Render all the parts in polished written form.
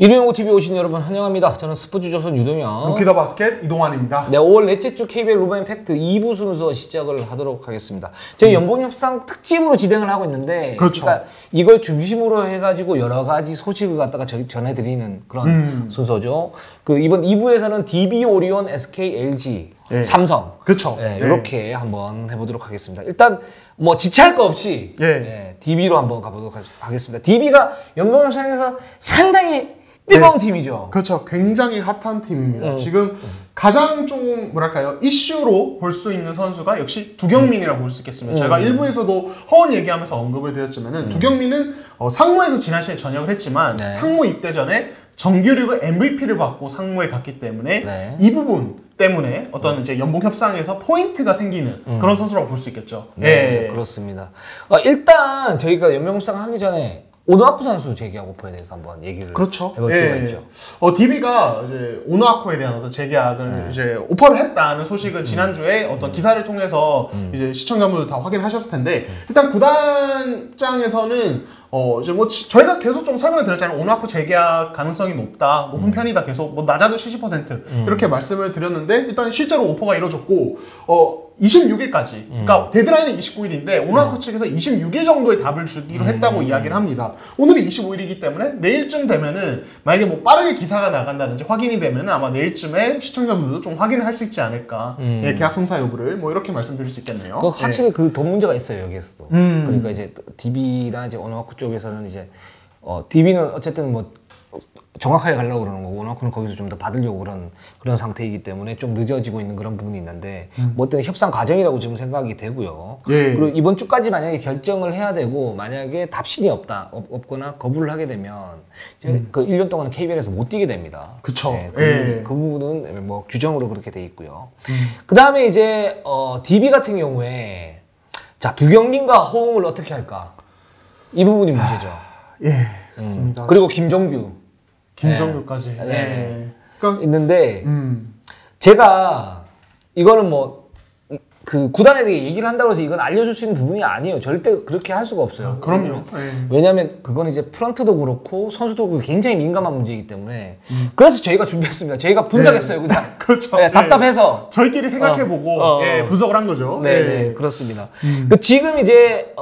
일요연구TV 오신 여러분 환영합니다. 저는 스포츠조선 유동현, 루키더바스켓 이동환입니다. 네, 5월 넷째 주 KBL 루브엠 팩트 2부 순서 시작을 하도록 하겠습니다. 저희 연봉협상 특집으로 진행을 하고 있는데, 그렇죠. 그러니까 이걸 중심으로 해가지고 여러 가지 소식을 갖다가 전해드리는 그런 순서죠. 그 이번 2부에서는 DB, 오리온, SK, LG, 네. 삼성, 그렇죠. 네, 이렇게 한번 해보도록 하겠습니다. 일단 뭐 지체할 거 없이 DB로 한번 가보도록 하겠습니다. DB가 연봉협상에서 상당히 뜨거운 팀이죠. 그렇죠. 굉장히 핫한 팀입니다. 지금 가장 좀 뭐랄까요, 이슈로 볼 수 있는 선수가 역시 두경민이라고 볼 수 있겠습니다. 저희가 1부에서도 허원 얘기하면서 언급을 드렸지만은 두경민은 상무에서 지난 시즌에 전역을 했지만 상무 입대 전에 정규리그 MVP를 받고 상무에 갔기 때문에 이 부분 때문에 어떤 이제 연봉 협상에서 포인트가 생기는 그런 선수라고 볼 수 있겠죠. 네, 그렇습니다. 일단 저희가 연봉 협상 하기 전에 오노아쿠 선수 재계약 오퍼에 대해서 한번 얘기를 해볼 필요가 있죠. DB가 이제 오노아쿠에 대한 어떤 재계약을 이제 오퍼를 했다는 소식을 지난주에 어떤 기사를 통해서 이제 시청자분들 다 확인하셨을 텐데, 일단 구단 입장에서는 이제 뭐 저희가 계속 좀 설명을 드렸잖아요. 오노아쿠 재계약 가능성이 높은 편이다. 계속 뭐 낮아도 70% 이렇게 말씀을 드렸는데, 일단 실제로 오퍼가 이루어졌고 26일까지, 그러니까 데드라인은 29일인데 오노아쿠 측에서 26일 정도의 답을 주기로 했다고 이야기를 합니다. 오늘이 25일이기 때문에 내일쯤 되면은, 만약에 뭐 빠르게 기사가 나간다든지 확인이 되면은 아마 내일쯤에 시청자분들도 좀 확인을 할 수 있지 않을까. 계약 성사 여부를 뭐 이렇게 말씀드릴 수 있겠네요. 확실히 그 돈 문제가 있어요, 여기에서도. 그러니까 이제 DB나 이제 오노아쿠 쪽에서는 이제 DB는 어쨌든 뭐 정확하게 가려고 그러는 거고, 오노아쿠는 거기서 좀 더 받으려고 그런 상태이기 때문에 좀 늦어지고 있는 그런 부분이 있는데, 뭐 어떤 협상 과정이라고 지금 생각이 되고요. 그리고 이번 주까지 만약에 결정을 해야 되고, 만약에 답신이 없거나 거부를 하게 되면 이제 그 1년 동안은 KBL에서 못 뛰게 됩니다. 그쵸. 그 부분은 뭐 규정으로 그렇게 돼 있고요. 그 다음에 이제 DB 같은 경우에 자, 두경민과 허웅을 어떻게 할까? 이 부분이 문제죠. 맞습니다. 그리고 김정규까지 그러니까 있는데, 제가 이거는 뭐 그 구단에 대해 얘기를 한다고 해서 이건 알려줄 수 있는 부분이 아니에요. 절대 그렇게 할 수가 없어요. 그럼요. 왜냐하면 그건 이제 프런트도 그렇고 선수도 그렇고 굉장히 민감한 문제이기 때문에. 그래서 저희가 준비했습니다. 저희가 분석했어요. 그냥 그렇죠. 답답해서 저희끼리 생각해보고 분석을 한 거죠. 네, 그렇습니다. 지금 이제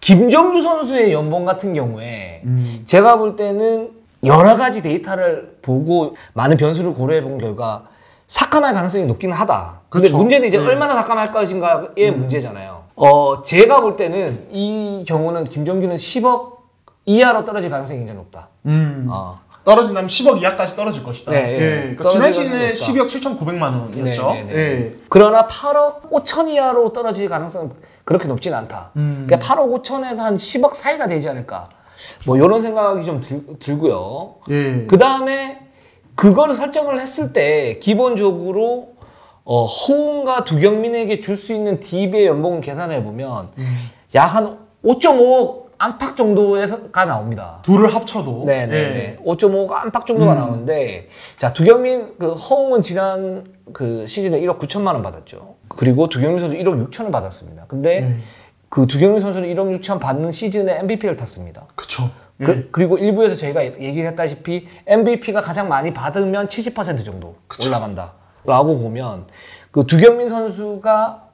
김정주 선수의 연봉 같은 경우에 제가 볼 때는 여러 가지 데이터를 보고 많은 변수를 고려해 본 결과 삭감할 가능성이 높기는 하다. 근데 문제는 이제 얼마나 삭감할 것인가의 문제잖아요. 제가 볼 때는 이 경우는 김정규는 10억 이하로 떨어질 가능성이 굉장히 높다. 떨어진다면 10억 이하까지 떨어질 것이다. 그러니까 지난 시즌에 12억 7,900만 원이었죠. 그러나 8억 5천 이하로 떨어질 가능성은 그렇게 높지는 않다. 그러니까 8억 5천에서 한 10억 사이가 되지 않을까. 뭐 이런 생각이 좀 들고요. 그 다음에 그걸 설정을 했을 때 기본적으로 허웅과 두경민에게 줄 수 있는 DB의 연봉을 계산해 보면 약 한 5.5억 안팎 정도가 나옵니다. 둘을 합쳐도. 5.5억 안팎 정도가 나오는데, 자, 두경민, 허웅은 지난 그 시즌에 1억 9천만 원 받았죠. 그리고 두경민 선수 1억 6천을 받았습니다. 근데 그 두경민 선수는 1억 6천 받는 시즌에 MVP를 탔습니다. 그쵸. 그리고 일부에서 저희가 얘기했다시피 MVP가 가장 많이 받으면 70% 정도 올라간다 라고 보면, 그 두경민 선수가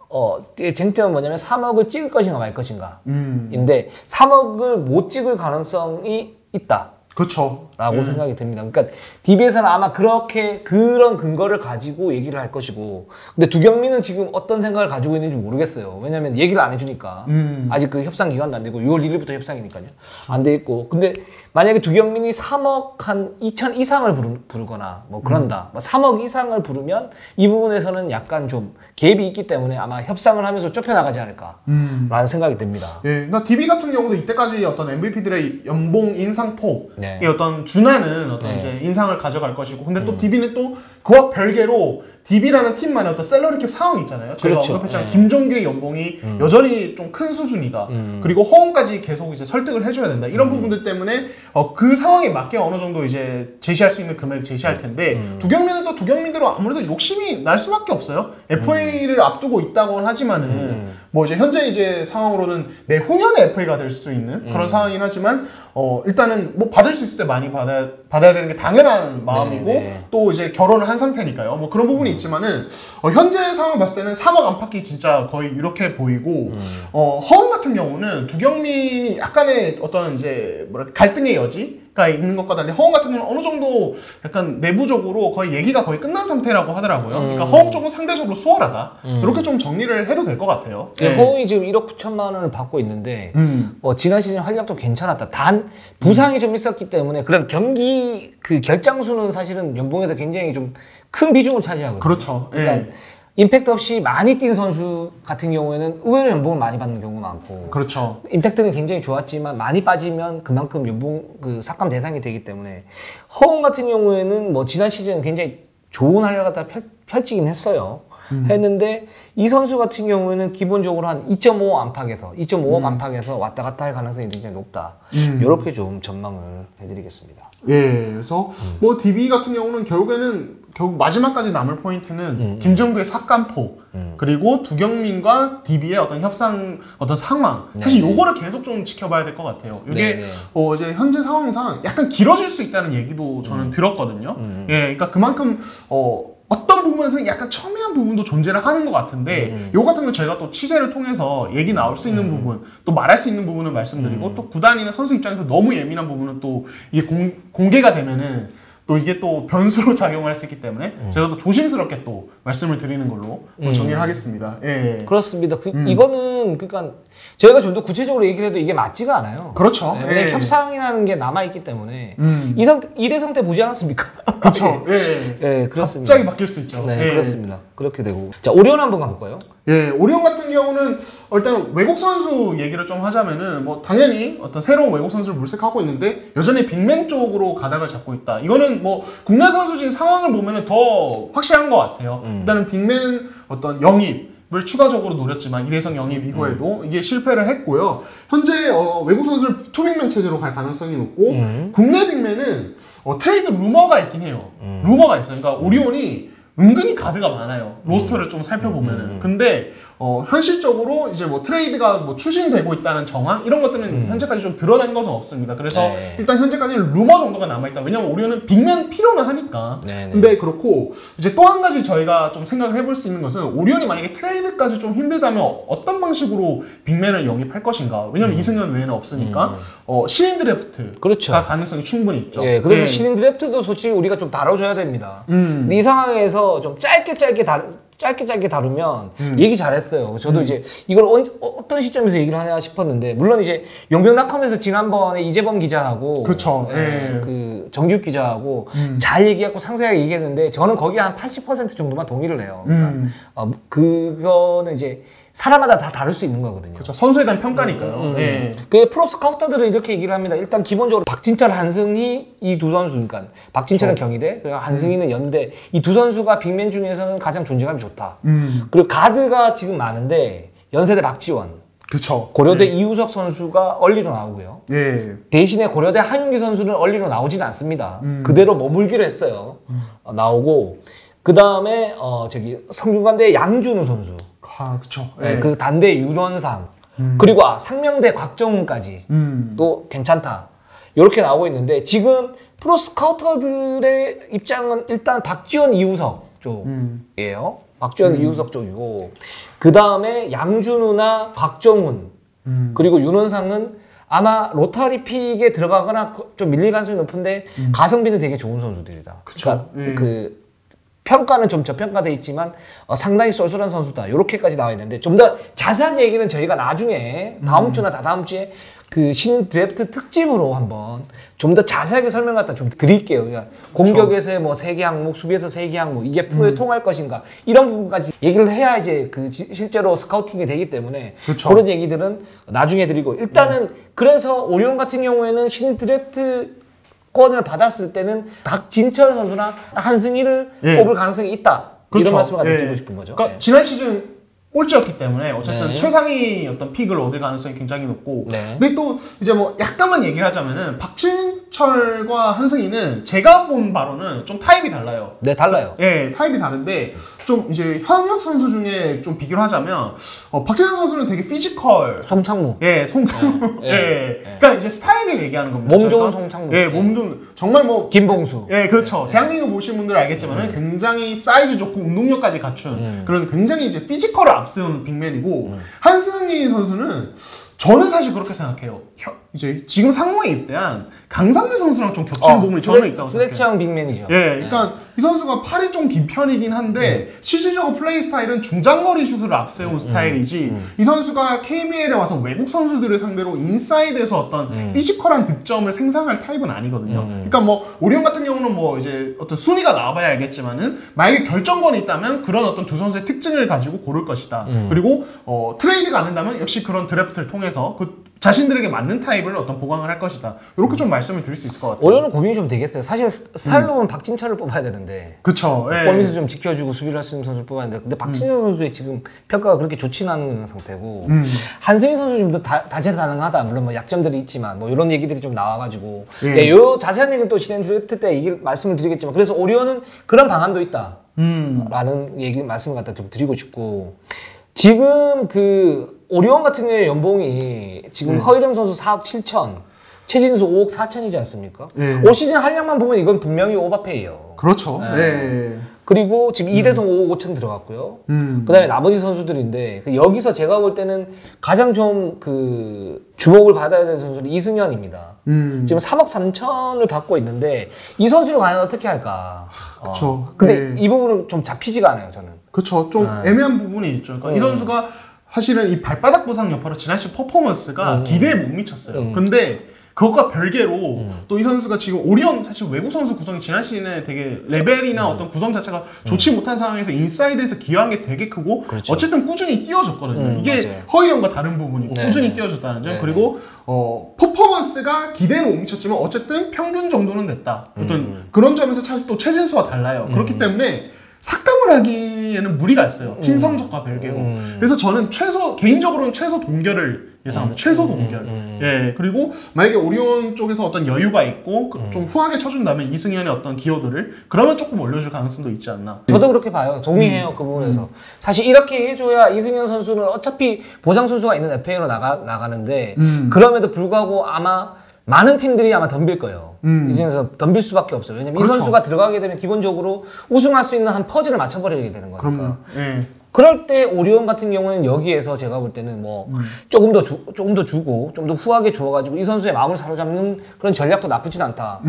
쟁점은 뭐냐면 3억을 찍을 것인가 말 것인가 인데 3억을 못 찍을 가능성이 있다. 그렇죠. 라고 생각이 듭니다. 그러니까 DB에서는 아마 그런 근거를 가지고 얘기를 할 것이고, 근데 두경민은 지금 어떤 생각을 가지고 있는지 모르겠어요. 왜냐면 얘기를 안 해주니까. 아직 그 협상 기간도 안 되고 6월 1일부터 협상이니까요. 안 돼 있고. 근데 만약에 두경민이 3억 한 2천 이상을 부르거나 뭐 그런다. 3억 이상을 부르면 이 부분에서는 약간 좀 갭이 있기 때문에 아마 협상을 하면서 좁혀나가지 않을까 라는 생각이 듭니다. 그러니까 DB 같은 경우도 이때까지 어떤 MVP들의 연봉 인상폭, 이 어떤 준하는 어떤 이제 인상을 가져갈 것이고, 근데 또 DB는 또 그와 별개로 DB라는 팀만의 어떤 샐러리캡 상황이 있잖아요. 저희가 언급했지만 김종규의 연봉이 여전히 좀 큰 수준이다. 그리고 허웅까지 계속 이제 설득을 해줘야 된다. 이런 부분들 때문에 그 상황에 맞게 어느 정도 이제 제시할 수 있는 금액을 제시할 텐데, 두경민은 또 두경민대로 아무래도 욕심이 날 수밖에 없어요. FA를 앞두고 있다고는 하지만은 뭐 이제 현재 이제 상황으로는 내후년에 FA가 될 수 있는 그런 상황이긴 하지만 일단은 뭐 받을 수 있을 때 많이 받아야 되는 게 당연한 마음이고 또 이제 결혼을 한 상태니까요. 뭐 그런 부분이 있지만은 현재 상황 봤을 때는 3억 안팎이 진짜 거의 이렇게 보이고 허웅 같은 경우는 두경민이 약간의 어떤 이제 뭐랄까 갈등의 여지가 있는 것과 달리 허웅 같은 경우는 어느 정도 약간 내부적으로 거의 얘기가 거의 끝난 상태라고 하더라고요. 그러니까 허웅 쪽은 상대적으로 수월하다. 이렇게 좀 정리를 해도 될 것 같아요. 허웅이 지금 1억 9천만 원을 받고 있는데 지난 시즌 활약도 괜찮았다. 단 부상이 좀 있었기 때문에 그런 경기 그 결장수는 사실은 연봉에서 굉장히 좀 큰 비중을 차지하거든요. 그렇죠. 그러니까 임팩트 없이 많이 뛴 선수 같은 경우에는 의외로 연봉을 많이 받는 경우가 많고, 그렇죠. 임팩트는 굉장히 좋았지만 많이 빠지면 그만큼 연봉 그 삭감 대상이 되기 때문에 허웅 같은 경우에는 뭐 지난 시즌 굉장히 좋은 활약을 갖다 펼치긴 했어요. 했는데 이 선수 같은 경우에는 기본적으로 한 2.5 안팎에서 2.5억 안팎에서 왔다 갔다 할 가능성이 굉장히 높다. 이렇게 좀 전망을 해드리겠습니다. 예, 그래서 뭐 DB 같은 경우는 결국 마지막까지 남을 포인트는 김정구의 삭감포 그리고 두경민과 DB의 어떤 협상 어떤 상황 사실 요거를 계속 좀 지켜봐야 될 것 같아요. 이게 이제 현재 상황상 약간 길어질 수 있다는 얘기도 저는 들었거든요. 예, 그러니까 그만큼 어떤 부분에서 약간 첨예한 부분도 존재를 하는 것 같은데 요 같은 건 저희가 또 취재를 통해서 얘기 나올 수 있는 부분 또 말할 수 있는 부분을 말씀드리고 또 구단이나 선수 입장에서 너무 예민한 부분은 또 이게 공개가 되면은 또 이게 또 변수로 작용할 수 있기 때문에 제가 또 조심스럽게 또 말씀을 드리는 걸로 정리를 하겠습니다. 예. 그렇습니다. 이거는 그러니까 저희가 좀 더 구체적으로 얘기를 해도 이게 맞지가 않아요. 그렇죠. 네, 왜냐면 협상이라는 게 남아있기 때문에 이대 상태 보지 않았습니까? 그렇죠. 예. 네, 그렇습니다. 갑자기 바뀔 수 있죠. 네, 예. 그렇습니다. 그렇게 되고. 자, 오리온 한번 가볼까요? 예, 오리온 같은 경우는 일단 외국 선수 얘기를 좀 하자면은 뭐 당연히 어떤 새로운 외국 선수를 물색하고 있는데 여전히 빅맨 쪽으로 가닥을 잡고 있다. 이거는 뭐 국내 선수진 상황을 보면은 더 확실한 것 같아요. 일단은 빅맨 어떤 영입을 추가적으로 노렸지만 이대성 영입 이후에도 이게 실패를 했고요. 현재 외국 선수를 투빅맨 체제로 갈 가능성이 높고 국내 빅맨은 트레이드 루머가 있긴 해요. 루머가 있어요. 그러니까 오리온이 은근히 가드가 많아요. 로스터를 좀 살펴보면은. 근데 현실적으로 이제 뭐 트레이드가 뭐 추진되고 있다는 정황 이런 것들은 현재까지 좀 드러난 것은 없습니다. 그래서 일단 현재까지는 루머 정도가 남아있다. 왜냐면 오리온은 빅맨 필요는 하니까. 근데 그렇고 이제 또 한 가지 저희가 좀 생각을 해볼 수 있는 것은 오리온이 만약에 트레이드까지 좀 힘들다면 어떤 방식으로 빅맨을 영입할 것인가. 왜냐면 이승현 외에는 없으니까 신인 드래프트가 그렇죠. 가능성이 충분히 있죠. 예, 그래서 신인 드래프트도 솔직히 우리가 좀 다뤄줘야 됩니다. 근데 이 상황에서 좀 짧게 다루면 얘기 잘했어요. 저도 이제 이걸 어떤 시점에서 얘기를 하냐 싶었는데 물론 이제 용병닷컴에서 지난번에 이재범 기자하고 그렇죠. 그 정규 기자하고 잘 얘기하고 상세하게 얘기했는데 저는 거기에 한 80% 정도만 동의를 해요. 그러니까 그거는 이제 사람마다 다 다를 수 있는 거거든요. 그렇죠. 선수에 대한 평가니까요. 그 프로 스카우터들은 이렇게 얘기를 합니다. 일단 기본적으로 박진철, 한승희 이 두 선수, 그러니까 박진철은 경희대, 그리고 한승희는 연대 이 두 선수가 빅맨 중에서는 가장 존재감이 좋다. 그리고 가드가 지금 많은데 연세대 박지원, 그렇죠. 고려대 이우석 선수가 얼리로 나오고요. 대신에 고려대 한윤기 선수는 얼리로 나오지는 않습니다. 그대로 머물기로 했어요. 나오고 그 다음에 성균관대 양준우 선수. 그렇죠. 그 단대 윤원상 그리고 상명대 곽정훈까지 또 괜찮다 이렇게 나오고 있는데 지금 프로 스카우터들의 입장은 일단 박지원 이우석 쪽이에요. 박지원 이우석 쪽이고 그 다음에 양준우나 곽정훈 그리고 윤원상은 아마 로타리 픽에 들어가거나 좀 밀릴 가능성이 높은데 가성비는 되게 좋은 선수들이다. 그쵸. 그러니까 그 평가는 좀 저평가돼 있지만 상당히 쏠쏠한 선수다. 이렇게까지 나와 있는데 좀 더 자세한 얘기는 저희가 나중에 다음 주나 다다음 주에 그 신인 드래프트 특집으로 한번 좀 더 자세하게 설명 갖다 좀 드릴게요. 그러니까 공격에서의 뭐 3개 항목, 수비에서 3개 항목 이게 프로에 통할 것인가 이런 부분까지 얘기를 해야 이제 그 실제로 스카우팅이 되기 때문에 그런 얘기들은 나중에 드리고 일단은 그래서 오리온 같은 경우에는 신인 드래프트 권을 받았을 때는 박진철 선수나 한승희를 뽑을 가능성이 있다. 이런 말씀을 드리고 싶은 거죠. 그러니까 지난 시즌 꼴찌였기 때문에 어쨌든 네. 최상위 어떤 픽을 얻을 가능성이 굉장히 높고 네. 근데 또 이제 뭐 약간만 얘기를 하자면은 박진철과 한승희는 제가 본 바로는 좀 타입이 달라요. 네, 달라요. 예, 타입이 다른데 좀 이제 현역 선수 중에 좀 비교를 하자면 박진철 선수는 되게 피지컬 송창무. 예, 송창무. 예, 예. 예. 그러니까 이제 스타일을 얘기하는 겁니다. 몸 좋은 저희가. 송창무. 예, 몸 좋은 정말 뭐 김봉수. 예, 그렇죠. 대한민국 보신 분들 알겠지만 굉장히 사이즈 좋고 운동력까지 갖춘 그런 굉장히 이제 피지컬을 앞세우는 빅맨이고 한승희 선수는 저는 사실 그렇게 생각해요. 이제 지금 상무에 입대한 강상대 선수랑 좀 겹치는 부분이 저는 있다고 생각해요. 슬래치형 빅맨이죠. 예, 그러니까 이 선수가 팔이 좀 긴 편이긴 한데 실질적으로 플레이 스타일은 중장거리 슛을 앞세운 스타일이지 이 선수가 KBL에 와서 외국 선수들을 상대로 인사이드에서 어떤 피지컬한 득점을 생산할 타입은 아니거든요. 그러니까 뭐 오리온 같은 경우는 뭐 이제 어떤 순위가 나와봐야 알겠지만은 만약에 결정권이 있다면 그런 어떤 두 선수의 특징을 가지고 고를 것이다. 그리고 트레이드가 안 된다면 역시 그런 드래프트를 통해서 그 자신들에게 맞는 타입을 어떤 보강을 할 것이다. 이렇게 좀 말씀을 드릴 수 있을 것 같아요. 올해는 고민이 좀 되겠어요. 사실 스타일로 보면 박진철을 뽑아야 되는데. 그쵸. 예. 골밑을 좀 지켜주고 수비를 할 수 있는 선수를 뽑아야 되는데. 근데 박진철 선수의 지금 평가가 그렇게 좋지는 않은 상태고. 한승희 선수 좀 더 다재다능하다. 물론 뭐 약점들이 있지만 뭐 이런 얘기들이 좀 나와가지고. 예, 요 자세한 얘기는 또 진행 드릴 때 얘기를 말씀을 드리겠지만. 그래서 오리온은 그런 방안도 있다. 라는 말씀을 갖다 좀 드리고 싶고. 지금 오리온 같은 경우에 연봉이 지금 허일영 선수 4억 7천, 최진수 5억 4천이지 않습니까? 올 시즌 한량만 보면 이건 분명히 오버페이예요. 그렇죠. 네. 그리고 지금 이대성 5억 5천 들어갔고요. 그 다음에 나머지 선수들인데 여기서 제가 볼 때는 가장 좀 주목을 받아야 되는 선수는 이승현입니다. 지금 3억 3천을 받고 있는데 이 선수를 과연 어떻게 할까? 그쵸. 근데 이 부분은 좀 잡히지가 않아요, 저는. 그쵸. 좀 애매한 부분이 있죠. 그러니까 이 선수가 사실은 이 발바닥 부상 여파로 지난 시즌 퍼포먼스가 기대에 못 미쳤어요. 근데 그것과 별개로 또 이 선수가 지금 오리온 사실 외국 선수 구성이 지난 시즌에 되게 레벨이나 어떤 구성 자체가 좋지 못한 상황에서 인사이드에서 기여한 게 되게 크고 그렇죠. 어쨌든 꾸준히 뛰어줬거든요. 이게 맞아요. 허일영과 다른 부분이고 네. 꾸준히 뛰어줬다는 점. 네. 그리고 퍼포먼스가 기대는 못 미쳤지만 어쨌든 평균 정도는 됐다. 어떤 그런 점에서 사실 또 최진수와 달라요. 그렇기 때문에 삭감을 하기에는 무리가 있어요. 팀 성적과 별개로. 그래서 저는 개인적으로는 최소 동결을 예상합니다. 최소 동결. 예. 그리고 만약에 오리온 쪽에서 어떤 여유가 있고 좀 후하게 쳐준다면 이승현의 어떤 기여도를 그러면 조금 올려줄 가능성도 있지 않나. 저도 그렇게 봐요. 동의해요. 그 부분에서. 사실 이렇게 해줘야 이승현 선수는 어차피 보상 선수가 있는 FA로 나가는데 그럼에도 불구하고 아마 많은 팀들이 아마 덤빌 거예요. 이승현 선수 덤빌 수밖에 없어요. 왜냐면 그렇죠. 이 선수가 들어가게 되면 기본적으로 우승할 수 있는 한 퍼즐을 맞춰버리게 되는 거니까. 그럼요. 예. 그럴 때 오리온 같은 경우는 여기에서 제가 볼 때는 뭐 조금 더 주고 좀 더 후하게 주어가지고 이 선수의 마음을 사로잡는 그런 전략도 나쁘진 않다.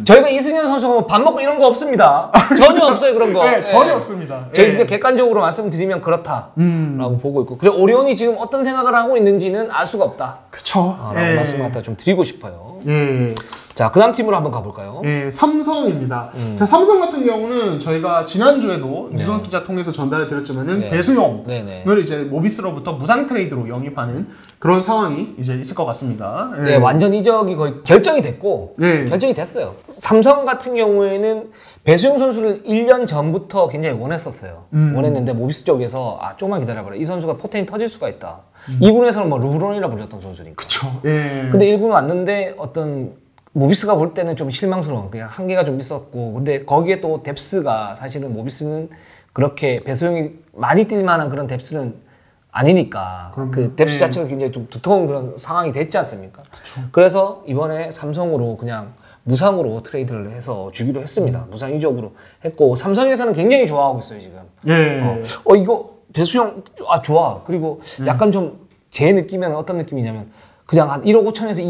저희가 이승현 선수가 밥 먹고 이런 거 없습니다. 전혀 없어요 그런 거. 네, 전혀 없습니다. 저희 진짜 객관적으로 말씀드리면 그렇다라고 보고 있고. 그리고 오리온이 지금 어떤 생각을 하고 있는지는 알 수가 없다. 그쵸. 라고 말씀을 갖다 좀 드리고 싶어요. 예. 자, 그 다음 팀으로 한번 가볼까요? 예, 삼성입니다. 자, 삼성 같은 경우는 저희가 지난주에도 이런 기자 통해서 전달해 드렸지만은 배수용을 이제 모비스로부터 무상 트레이드로 영입하는 그런 상황이 이제 있을 것 같습니다. 예. 네, 완전 이적이 거의 결정이 됐고 결정이 됐어요. 삼성 같은 경우에는 배수용 선수를 1년 전부터 굉장히 원했었어요. 원했는데 모비스 쪽에서 조금만 기다려봐라. 이 선수가 포텐이 터질 수가 있다. 2군에서는 뭐 르브론이라 불렸던 선수니까. 그쵸. 예. 근데 1군 왔는데 어떤 모비스가 볼 때는 좀 실망스러운 그냥 한계가 좀 있었고 근데 거기에 또 뎁스가 사실은 모비스는 그렇게 배수용이 많이 뛸 만한 그런 뎁스는 아니니까 그 뎁스 자체가 굉장히 좀 두터운 그런 상황이 됐지 않습니까? 그쵸. 그래서 이번에 삼성으로 그냥 무상으로 트레이드를 해서 주기로 했습니다. 무상 이적으로 했고 삼성에서는 굉장히 좋아하고 있어요 지금. 예. 이거 배수용 좋아. 그리고 약간 좀 제 느낌에는 어떤 느낌이냐면 그냥 한 1억 5천에서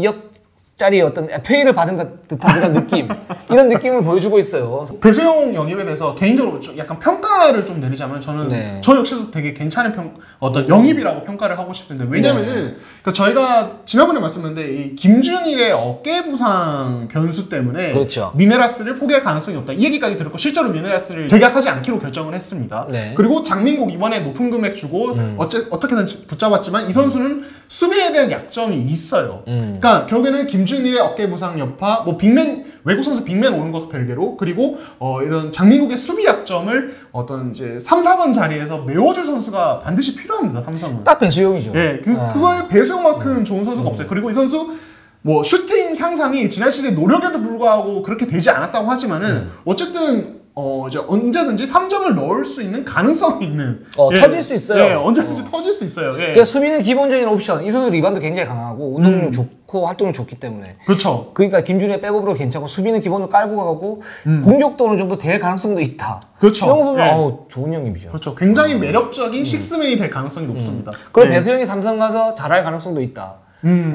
2억짜리 어떤 FA를 받은 듯한 그런 느낌 이런 느낌을 보여주고 있어요. 배수용 영입에 대해서 개인적으로 좀 약간 평가를 좀 내리자면 저는 저 역시도 되게 괜찮은 어떤 영입이라고 평가를 하고 싶은데 왜냐면은 그러니까 저희가 지난번에 말씀드렸는데 이 김준일의 어깨 부상 변수 때문에 미네라스를 포기할 가능성이 없다 이 얘기까지 들었고 실제로 미네라스를 재계약하지 않기로 결정을 했습니다. 그리고 장민국 이번에 높은 금액 주고 어떻게든 붙잡았지만 이 선수는 수비에 대한 약점이 있어요. 그러니까 결국에는 김준일의 어깨 부상 여파, 뭐 빅맨 외국 선수 빅맨 오는 것 별개로 그리고 이런 장민국의 수비 약점을 어떤 이제 3, 4번 자리에서 메워줄 선수가 반드시 필요합니다. 삼성은. 딱 배수용이죠. 예, 그거에 배수용만큼 좋은 선수가 없어요. 그리고 이 선수 뭐 슈팅 향상이 지난 시즌 노력에도 불구하고 그렇게 되지 않았다고 하지만은 어쨌든 이제 언제든지 3점을 넣을 수 있는 가능성이 있는 터질 수 있어요. 예, 언제든지 터질 수 있어요. 예. 그러니까 수비는 기본적인 옵션. 이 선수 리바운드 굉장히 강하고 운동력 좋고 활동력 좋기 때문에. 그렇죠. 그러니까 김준희의 백업으로 괜찮고 수비는 기본으로 깔고 가고 공격도 어느 정도 될 가능성도 있다. 그렇죠. 이런 거 보면 예. 좋은 형님이죠. 그렇죠. 굉장히 매력적인 식스맨이 될 가능성이 높습니다. 그럼 배수영이 삼성 가서 잘할 가능성도 있다.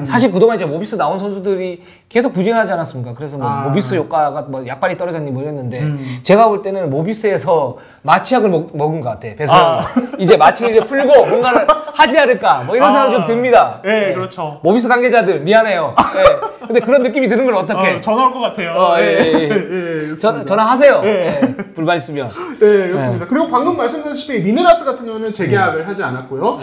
사실 그동안 이제 모비스 나온 선수들이 계속 부진하지 않았습니까? 그래서 뭐 모비스 효과가 뭐 약발이 떨어졌니 뭐 이랬는데 제가 볼 때는 모비스에서 마취약을 먹은 것 같아. 배수영 이제 마취를 이제 풀고 뭔가를 하지 않을까 뭐 이런 생각이 좀 듭니다. 네, 그렇죠. 모비스 관계자들 미안해요. 네. 근데 그런 느낌이 드는 건 어떡해? 전화 올 것 같아요. 전화하세요. 불만 있으면. 네, 그렇습니다. 그리고 방금 말씀드렸다시피 미네라스 같은 경우는 재계약을 하지 않았고요.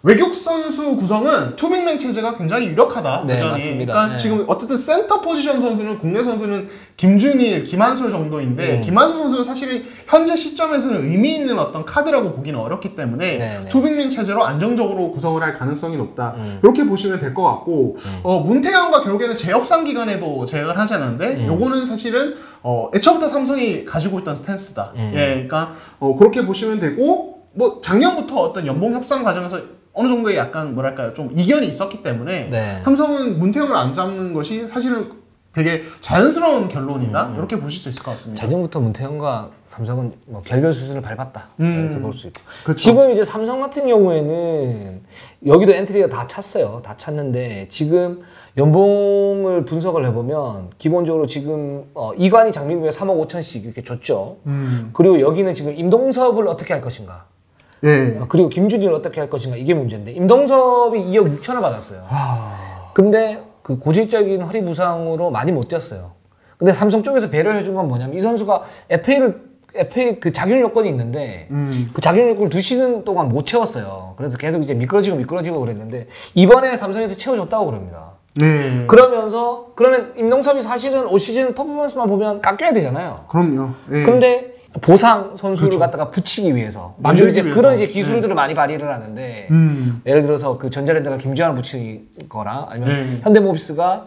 외국 선수 구성은 투빅맨 체제가 굉장히 유력하다. 네, 여전히. 맞습니다. 그러니까 지금 어쨌든 센터 포지션 선수는 국내 선수는 김준일, 김한솔 정도인데 김한솔 선수는 사실은 현재 시점에서는 의미 있는 어떤 카드라고 보기는 어렵기 때문에 투빅맨 체제로 안정적으로 구성을 할 가능성이 높다. 이렇게 보시면 될 것 같고 문태영과 결국에는 재협상 기간에도 제약을 하지 않았는데 요거는 사실은 애초부터 삼성이 가지고 있던 스탠스다. 예, 그러니까 그렇게 보시면 되고 뭐 작년부터 어떤 연봉 협상 과정에서 어느 정도의 약간 뭐랄까요 좀 이견이 있었기 때문에 삼성은 문태영을 안 잡는 것이 사실은 되게 자연스러운 결론이다 이렇게 보실 수 있을 것 같습니다. 작년부터 문태영과 삼성은 뭐 결별 수준을 밟았다 이렇게 볼 수 있고 그쵸. 지금 이제 삼성 같은 경우에는 여기도 엔트리가 다 찼어요. 다 찼는데 지금 연봉을 분석을 해보면 기본적으로 지금 이관이 장민국에 3억 5천씩 이렇게 줬죠. 그리고 여기는 지금 임동섭을 어떻게 할 것인가. 예. 그리고 김준일을 어떻게 할 것인가 이게 문제인데 임동섭이 2억 6천을 받았어요. 근데 그 고질적인 허리 부상으로 많이 못 뛰었어요. 근데 삼성 쪽에서 배려를 해준 건 뭐냐면 이 선수가 FA 그 자격 요건이 있는데 그 자격 요건을 2시즌 동안 못 채웠어요. 그래서 계속 이제 미끄러지고 그랬는데 이번에 삼성에서 채워줬다고 그럽니다. 그러면 임동섭이 사실은 올 시즌 퍼포먼스만 보면 깎여야 되잖아요. 그럼요. 예. 근데 보상 선수를 갖다가 붙이기 위해서 만들기 위해서. 그런 이제 기술들을 많이 발휘를 하는데 예를 들어서 그 전자랜드가 김지환을 붙이거나 아니면 현대모비스가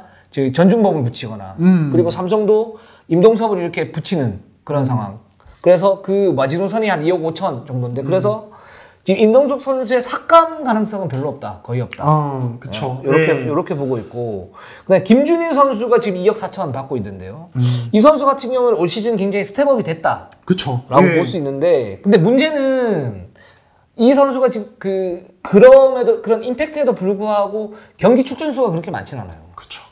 전중범을 붙이거나 그리고 삼성도 임동섭을 이렇게 붙이는 그런 상황. 그래서 그 마지노선이 한 2억 5천 정도인데 그래서 지금 임동섭 선수의 삭감 가능성은 별로 없다. 거의 없다. 그쵸. 이렇게 보고 있고. 그다음에 김준일 선수가 지금 2억 4천 받고 있는데요. 이 선수 같은 경우는 올 시즌 굉장히 스텝업이 됐다. 그쵸. 라고 볼 수 있는데, 근데 문제는 이 선수가 지금 그럼에도, 그런 임팩트에도 불구하고 경기 출전 수가 그렇게 많지는 않아요. 그쵸.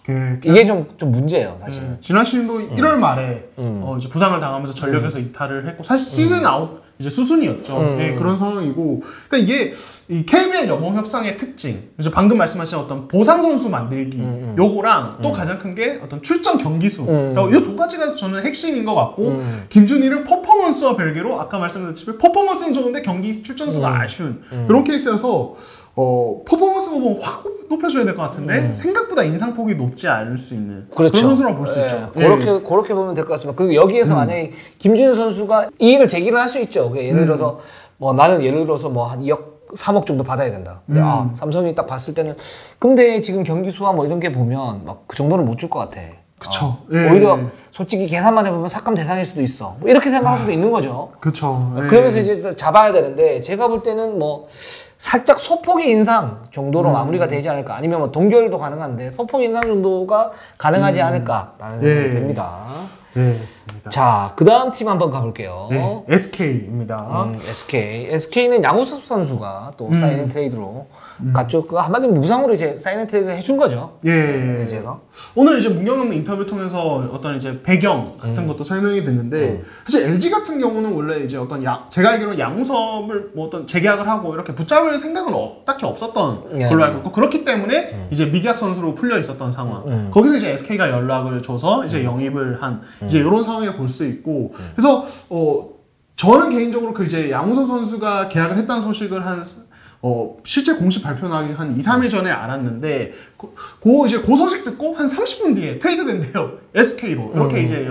이게 좀 문제예요, 사실. 지난 시즌도 1월 말에 이제 부상을 당하면서 전력에서 이탈을 했고 사실 시즌 아웃 이제 수순이었죠. 그런 상황이고, 그러니까 이게 이 KBL 연봉 협상의 특징, 이제 방금 말씀하신 어떤 보상 선수 만들기 요거랑 또 가장 큰 게 어떤 출전 경기 수, 이 두 가지가 저는 핵심인 것 같고 김준일은 퍼포먼스와 별개로 아까 말씀드렸지만 퍼포먼스는 좋은데 경기 출전 수가 아쉬운 이런 케이스여서 퍼포먼스 부분 확 높여줘야 될 것 같은데 생각보다 인상폭이 높지 않을 수 있는 그런 선수라고 볼 수 있죠. 그렇게 보면 될 것 같습니다. 그리고 여기에서 만약에 김준일 선수가 이의를 제기를 할 수 있죠. 예를 들어서 뭐 나는 예를 들어서 뭐 한 2억 3억 정도 받아야 된다. 근데 삼성이 딱 봤을 때는 근데 지금 경기 수와 뭐 이런 게 보면 막 그 정도는 못 줄 것 같아. 그쵸. 오히려 솔직히 계산만 해보면 삭감 대상일 수도 있어. 뭐 이렇게 생각할 수도 있는 거죠. 그쵸. 그러면서 이제 잡아야 되는데 제가 볼 때는 뭐 살짝 소폭의 인상 정도로 마무리가 되지 않을까. 아니면 뭐 동결도 가능한데 소폭 인상 정도가 가능하지 않을까라는 생각이 듭니다. 네, 맞습니다. 자, 그 다음 팀 한번 가볼게요. SK입니다. SK는 양우석 선수가 또 사인 트레이드로 갔죠. 그 한마디로 무상으로 이제 사인 트레이드 해준 거죠. 그래서 오늘 이제 문경남도 인터뷰 통해서 어떤 이제 배경 같은 것도 설명이 됐는데 사실 LG 같은 경우는 원래 이제 어떤 제가 알기로는 양우섭을 뭐 어떤 재계약을 하고 이렇게 붙잡을 생각은 딱히 없었던 걸로 알고 있고 그렇기 때문에 이제 미계약 선수로 풀려 있었던 상황. 거기서 이제 SK가 연락을 줘서 이제 영입을 한 이제 이런 상황을 볼 수 있고 그래서 저는 개인적으로 그 이제 양우섭 선수가 계약을 했다는 소식을 한 실제 공식 발표 나기 한 2, 3일 전에 알았는데 이제 그 소식 듣고 한 30분 뒤에 트레이드 된대요. SK로 이렇게 이제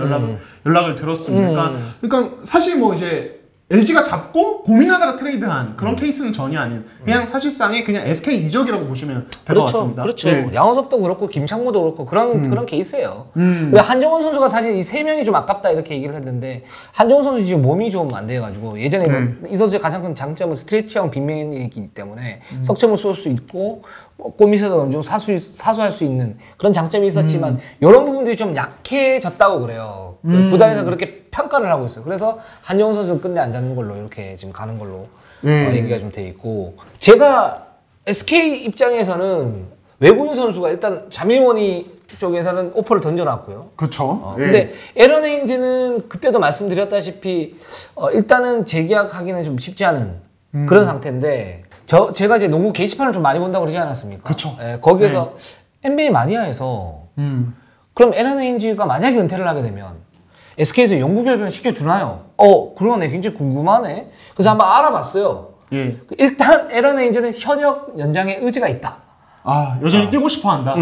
연락을 들었습니다. 그러니까 사실 뭐 이제 LG가 잡고 고민하다가 트레이드한 그런 케이스는 전혀 아닌 그냥 사실상의 그냥 SK 이적이라고 보시면 될 것 같습니다. 그렇죠. 네. 양호섭도 그렇고 김창모도 그렇고 그런 케이스예요. 근데 한정훈 선수가 사실 이 세 명이 좀 아깝다 이렇게 얘기를 했는데 한정훈 선수 지금 몸이 좀 안 돼가지고 예전에 이 선수의 가장 큰 장점은 스트레치형 빅맨이기 때문에 석점을 쏠 수 있고 골밑에서 어느 정도 사수할 수 있는 그런 장점이 있었지만 이런 부분들이 좀 약해졌다고 그래요. 구단에서 그렇게 평가를 하고 있어요. 그래서 한정훈 선수는 끝내 안 잡는 걸로 이렇게 지금 가는 걸로 얘기가 좀 돼 있고 제가 SK 입장에서는 외국인 선수가 일단 자밀원이 쪽에서는 오퍼를 던져놨고요. 그렇죠. 근데 에런 헤인즈는 그때도 말씀드렸다시피 일단은 재계약하기는 좀 쉽지 않은 그런 상태인데 제가 이제 농구 게시판을 좀 많이 본다고 그러지 않았습니까? 그렇죠. 거기에서 NBA 마니아에서 그럼 에런 헤인즈가 만약에 은퇴를 하게 되면 SK에서 영구 결변을 시켜주나요? 그러네. 굉장히 궁금하네. 그래서 한번 알아봤어요. 일단 에런 헤인즈는 현역 연장에 의지가 있다. 여전히 뛰고 싶어 한다.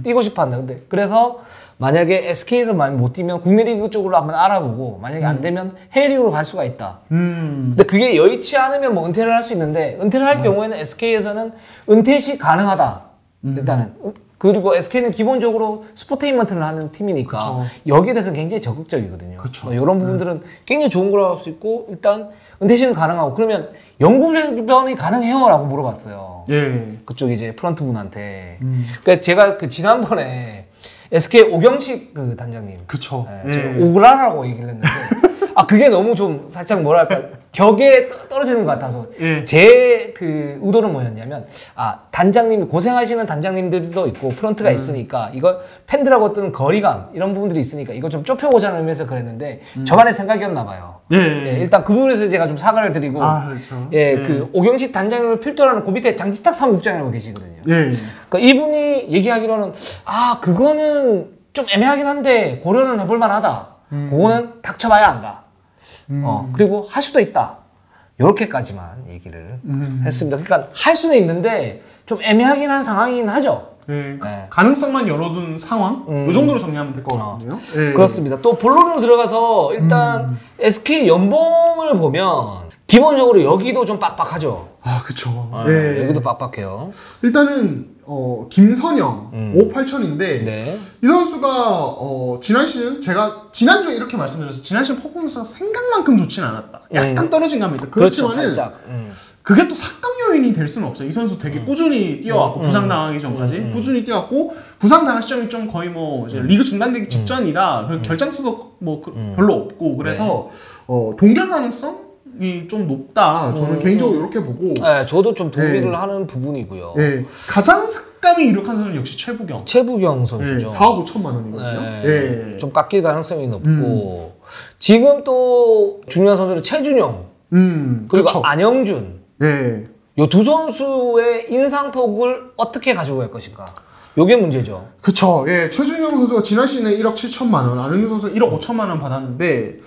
뛰고 싶어 한다. 근데 그래서 만약에 SK에서 많이 못 뛰면 국내 리그 쪽으로 한번 알아보고 만약에 안 되면 해외 리그로 갈 수가 있다. 근데 그게 여의치 않으면 뭐 은퇴를 할 수 있는데 은퇴를 할 경우에는 SK에서는 은퇴 시 가능하다. 일단은. 그리고 SK는 기본적으로 스포테인먼트를 하는 팀이니까 그쵸. 여기에 대해서는 굉장히 적극적이거든요. 이런 부분들은 굉장히 좋은 거라고 할 수 있고 일단 은퇴 시는 가능하고 그러면 영구 결변이 가능해요? 라고 물어봤어요. 그쪽 이제 프런트 분한테. 그러니까 제가 그 지난번에 SK 오경식 그 단장님. 그쵸. 제가 오그라라고 얘기를 했는데 그게 너무 좀 살짝 뭐랄까 격에 떨어지는 것 같아서 제 그 의도는 뭐였냐면 단장님이 고생하시는 단장님들도 있고 프런트가 있으니까 이거 팬들하고 어떤 거리감 이런 부분들이 있으니까 이거 좀 좁혀보자는 의미에서 그랬는데 저만의 생각이었나 봐요. 일단 그 부분에서 제가 좀 사과를 드리고 그렇죠. 그 오경식 단장님을 필두로 하는 그 밑에 장지탁 사무국장이라고 계시거든요. 그러니까 이분이 얘기하기로는 그거는 좀 애매하긴 한데 고려는 해볼 만하다. 그거는 닥쳐봐야 한다. 그리고 할 수도 있다. 요렇게까지만 얘기를 했습니다. 그러니까 할 수는 있는데 좀 애매하긴 한 상황이긴 하죠. 가능성만 열어둔 상황? 이 정도로 정리하면 될 것 같네요. 그렇습니다. 또 본론으로 들어가서 일단 SK 연봉을 보면 기본적으로 여기도 좀 빡빡하죠. 그쵸. 여기도 빡빡해요. 일단은 김선영 5억 8천인데 이 선수가 지난 시즌 제가 지난주에 이렇게 말씀드렸어요. 지난 시즌 퍼포먼스가 생각만큼 좋진 않았다. 약간 떨어진 감이 있다. 그렇지만은 그게 또 삭감 요인이 될 수는 없어요. 이 선수 되게 꾸준히 뛰어왔고 부상당하기 전까지 꾸준히 뛰어왔고 부상당한 시점이 좀 거의 뭐 이제 리그 중단되기 직전이라 결장수도 뭐 별로 없고 그래서 동결 가능성 이 좀 높다. 저는 개인적으로 이렇게 보고. 저도 좀 동의를 하는 부분이고요. 가장 삭감이 이룩한 선수는 역시 최부경 선수죠. 4억 5천만 원이거든요. 좀 깎일 가능성이 높고 지금 또 중요한 선수는 최준용 그리고 그쵸. 안영준 이 두 선수의 인상폭을 어떻게 가지고 갈 것인가. 요게 문제죠. 그쵸. 최준용 선수가 지난 시즌에 1억 7천만 원, 안영준 선수가 1억 5천만 원 받았는데,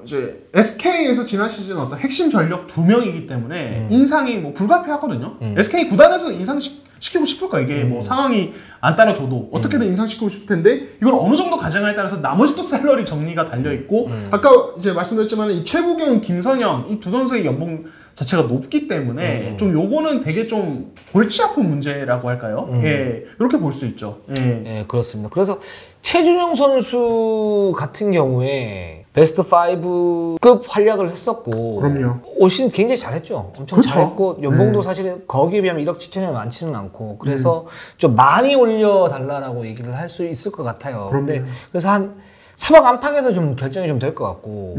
이제 SK에서 지난 시즌 어떤 핵심 전력 2명이기 때문에 인상이 뭐 불가피하거든요. SK 구단에서 인상시키고 싶을까? 이게 뭐 상황이 안 따라줘도 어떻게든 인상시키고 싶을 텐데, 이걸 어느 정도 가져가냐에 따라서 나머지 또 샐러리 정리가 달려있고, 아까 이제 말씀드렸지만 이 최부경, 김선영, 이 두 선수의 연봉 자체가 높기 때문에 좀 요거는 되게 좀 골치 아픈 문제라고 할까요? 이렇게 볼 수 있죠. 그렇습니다. 그래서 최준용 선수 같은 경우에 베스트 5급 활약을 했었고 그럼요. 올 시즌 굉장히 잘했죠. 엄청 잘했고 연봉도 사실은 거기에 비하면 1억 7천이 많지는 않고 그래서 좀 많이 올려달라고 얘기를 할 수 있을 것 같아요. 근데 그래서 한 3억 안팎에서 좀 결정이 좀 될 것 같고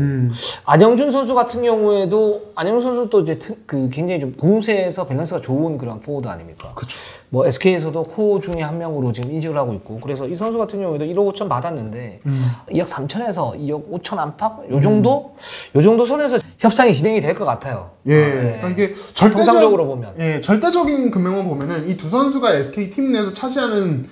안영준 선수 같은 경우에도 안영준 선수도 이제 굉장히 좀 공세에서 밸런스가 좋은 그런 포워드 아닙니까? 그렇죠. 뭐 SK에서도 코 중에 한 명으로 지금 인식을 하고 있고 그래서 이 선수 같은 경우에도 1억 5천 받았는데 2억 3천에서 2억 5천 안팎 요 정도 선에서 협상이 진행이 될 것 같아요. 그러니까 이게 통상적으로 보면 절대적인 금액만 보면은 이 두 선수가 SK 팀 내에서 차지하는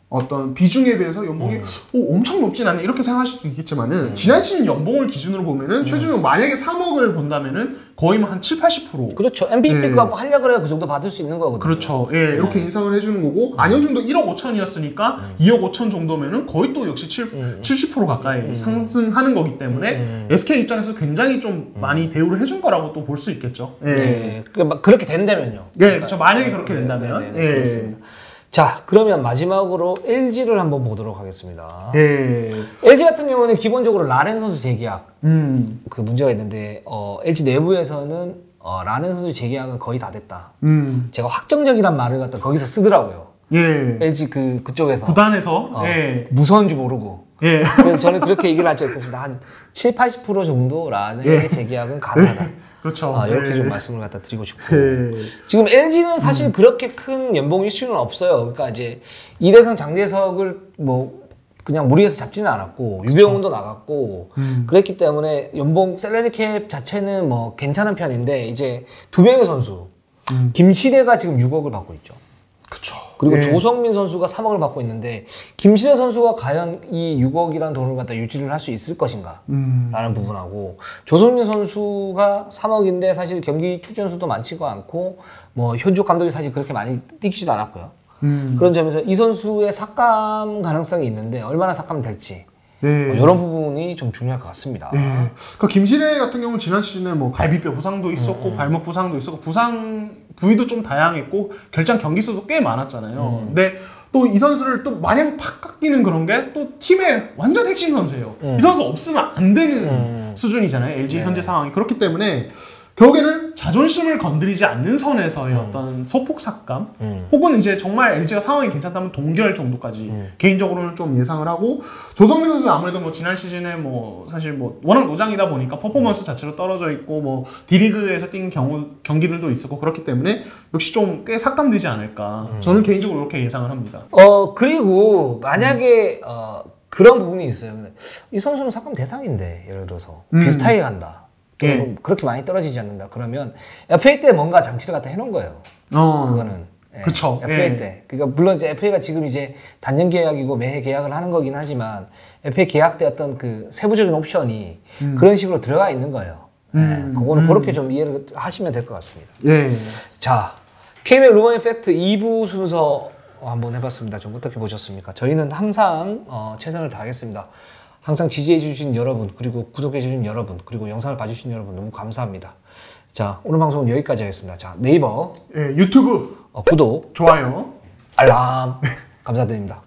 어떤 비중에 비해서 연봉이 엄청 높진 않네 이렇게 생각하실 수 있겠지만은 지난 시즌 연봉을 기준으로 보면은 최준용 만약에 3억을 본다면은 거의 뭐 한 7, 80%. 그렇죠. MVP가 뭐 하려고 해야 그 정도 받을 수 있는 거거든요. 그렇죠. 예, 이렇게 인상을 해주는 거고 안현준도 1억 5천이었으니까 2억 5천 정도면은 거의 또 역시 70% 가까이 상승하는 거기 때문에 SK 입장에서 굉장히 좀 많이 대우를 해준 거라고 또 볼 수 있겠죠. 예. 네. 그렇게 된다면요. 예, 그렇죠. 만약에 그렇게 된다면. 네, 그렇습니다. 자, 그러면 마지막으로 LG를 한번 보도록 하겠습니다. 예. LG 같은 경우는 기본적으로 라렌 선수 재계약 그 문제가 있는데 LG 내부에서는 라렌 선수 재계약은 거의 다 됐다. 제가 확정적이란 말을 갖다 거기서 쓰더라고요. 예. LG 그쪽에서 구단에서 예. 무서운 줄 모르고. 예. 그래서 저는 그렇게 얘기를 하지 않겠습니다. 한 7, 80% 정도 라렌의 재계약은 가능하다. 그렇죠. 이렇게 예. 좀 말씀을 갖다 드리고 싶고. 예. 지금 LG는 사실 그렇게 큰 연봉 이슈는 없어요. 그러니까 이제 이대성, 장재석을 뭐 그냥 무리해서 잡지는 않았고 유병훈도 나갔고 그랬기 때문에 연봉 셀러리 캡 자체는 뭐 괜찮은 편인데 이제 두 명의 선수 김시대가 지금 6억을 받고 있죠. 그렇죠. 그리고 조성민 선수가 3억을 받고 있는데 김시대 선수가 과연 이 6억이라는 돈을 갖다 유지를 할 수 있을 것인가 라는 부분하고 조성민 선수가 3억인데 사실 경기 출전수도 많지가 않고 뭐 현juk 감독이 사실 그렇게 많이 뛰기지도 않았고요. 그런 점에서 이 선수의 삭감 가능성이 있는데 얼마나 삭감될지 이런 부분이 좀 중요할 것 같습니다. 그 김시래 같은 경우는 지난 시즌에 뭐 갈비뼈 부상도 있었고 발목 부상도 있었고 부상 부위도 좀 다양했고 결장 경기 수도 꽤 많았잖아요. 근데 또 이 선수를 또 마냥 팍 깎이는 그런 게 또 팀의 완전 핵심 선수예요. 이 선수 없으면 안 되는 수준이잖아요. LG 현재 상황이 그렇기 때문에 결국에는 자존심을 건드리지 않는 선에서의 어떤 소폭 삭감 혹은 이제 정말 LG가 상황이 괜찮다면 동결 정도까지 개인적으로는 좀 예상을 하고 조성민 선수는 아무래도 뭐 지난 시즌에 뭐 사실 뭐 워낙 노장이다 보니까 퍼포먼스 자체로 떨어져 있고 뭐 D리그에서 뛴 경기들도 있었고 그렇기 때문에 역시 좀 꽤 삭감되지 않을까 저는 개인적으로 그렇게 예상을 합니다. 그리고 만약에 그런 부분이 있어요. 근데 이 선수는 삭감 대상인데 예를 들어서 비슷하게 간다. 그렇게 많이 떨어지지 않는다. 그러면 FA 때 뭔가 장치를 갖다 해놓은 거예요. 그거는. 그쵸. FA 때. 그러니까 물론 이제 FA가 지금 이제 단년 계약이고 매해 계약을 하는 거긴 하지만 FA 계약 때 어떤 그 세부적인 옵션이 그런 식으로 들어가 있는 거예요. 그거는 그렇게 좀 이해를 하시면 될 것 같습니다. 자, KBL 루머의 팩트 2부 순서 한번 해봤습니다. 좀 어떻게 보셨습니까? 저희는 항상 최선을 다하겠습니다. 항상 지지해주신 여러분, 그리고 구독해주신 여러분, 그리고 영상을 봐주신 여러분 너무 감사합니다. 자, 오늘 방송은 여기까지 하겠습니다. 자, 네이버, 유튜브, 구독, 좋아요, 알람 감사드립니다.